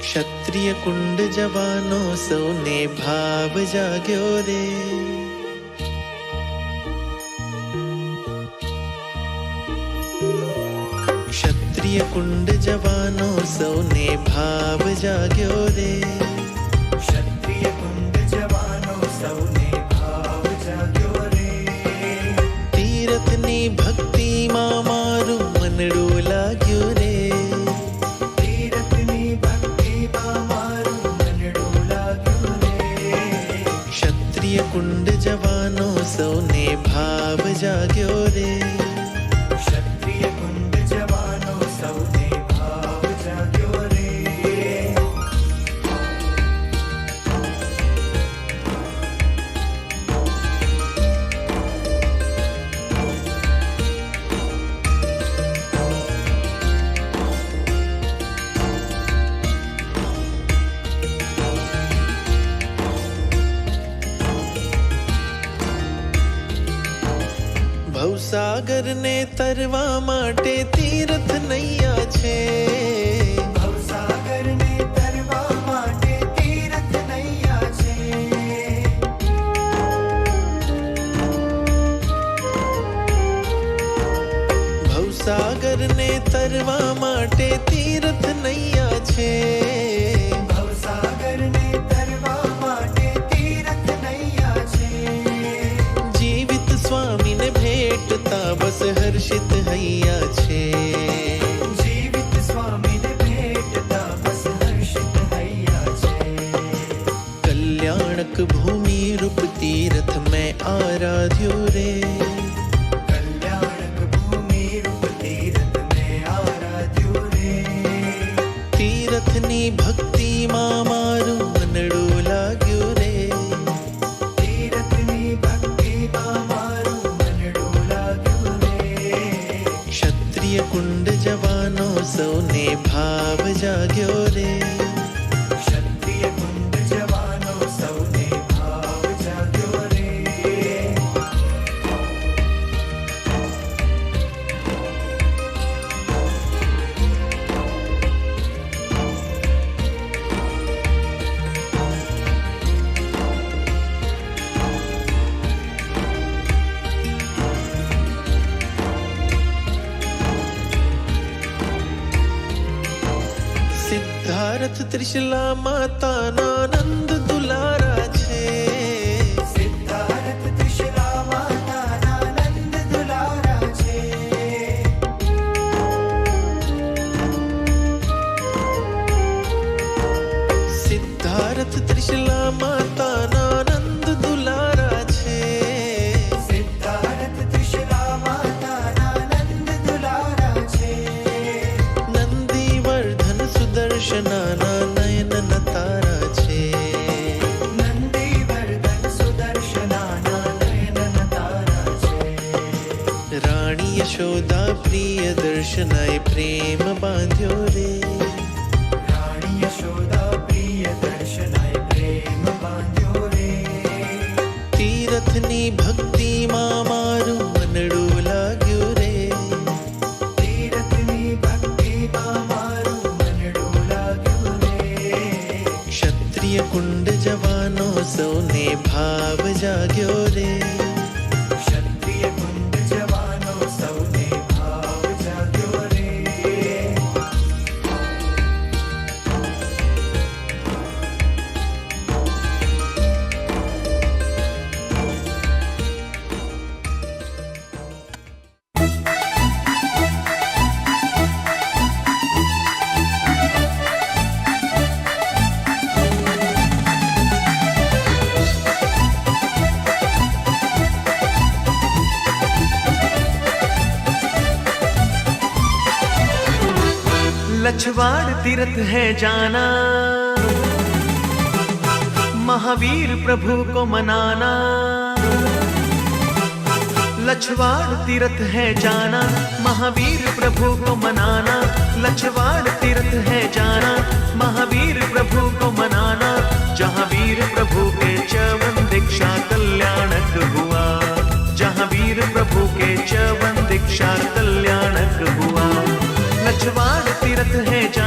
क्षत्रिय कुंड जवानो सौने भाव जाग्यो रे। क्षत्रिय कुंड जवानो सौने भाव जाग्यो रे। क्षत्रिय कुंड जवानो सौने भाव जाग्यो रे। तीरथनी भक्ति मां मारू मनडू लाग्यो रे। तीरथनी भक्ति मां मारू मनडू लाग्यो रे। क्षत्रिय कुंड जवानो सौने भाव जाग्यो रे। क्षत्रिय कुंड जवानो सौने भाव जाग्यो रे। ભવસાગર ને તરવા માટે તીર્થ નૈયા છે। ભવસાગર ને તરવા માટે તીર્થ નૈયા છે। ભવસાગર ને તરવા માટે તીર્થ નૈયા છે। ભવસાગર ને તરવા માટે તીર્થ નૈયા છે। જીવિત સ્વામી ને ભેટતા બસ હર્ષિત હૈયા છે। જીવિત સ્વામી ને ભેટતા બસ હર્ષિત હૈયા છે। કલ્યાણક ભૂમિ રૂપ તીર્થ મેં આરાધ્યો રે। કલ્યાણક ભૂમિ રૂપ તીર્થ મેં આરાધ્યો રે। તીર્થની ભક્તિ માં મારું મનડું લાગ્યું રે। તીર્થની ભક્તિમાં મારું મનડું લાગ્યું રે। ક્ષત્રિય કુંડ જવાનો સૌને ભાવ જાગ્યો રે। ક્ષત્રિય કુંડ જવાનો સૌને ભાવ જાગ્યો રે। સિદ્ધાર્થ ત્રિશલા માતાના નંદ દુલારા છે। સિદ્ધાર્થ ત્રિશલા માતાના નંદ દુલારા છે। સિદ્ધાર્થ ત્રિશલા માતાના નંદ દુલારા છે। સિદ્ધાર્થ ત્રિશલા માતાના નંદ દુલારા છે। નંદીવર્ધન સુદર્શનાના નયન નતારા છે। નંદીવર્ધન સુદર્શનાના નયન તારા છે। રાણી યશોદા પ્રિય દર્શનાય પ્રેમ બાંધ્યો રે। રાણી યશોદા પ્રિય દર્શનાય પ્રેમ બાંધ્યો રે। તીર્થની ભક્તિ માં મારું મનડું લાગ્યું રે। તીર્થની ભક્તિમાં મારું મનડું લાગ્યું રે। ક્ષત્રિય કુંડ જવાનો સૌને ભાવ જાગ્યો રે। ક્ષત્રિય કુંડ જવાનો સૌને ભાવ જાગ્યો રે। लछवाड़ तीर्थ है जाना, महावीर प्रभु को मनाना। लछवाड़ तीर्थ है जाना, महावीर प्रभु को मनाना। लछवाड़ तीर्थ है जाना, महावीर प्रभु को मनाना। जहाँ वीर प्रभु के चवन दीक्षा कल्याणक हुआ, जहाँ वीर प्रभु के चवन दीक्षा कल्याणक हुआ। लछवाड़ तीर्थ है जाना,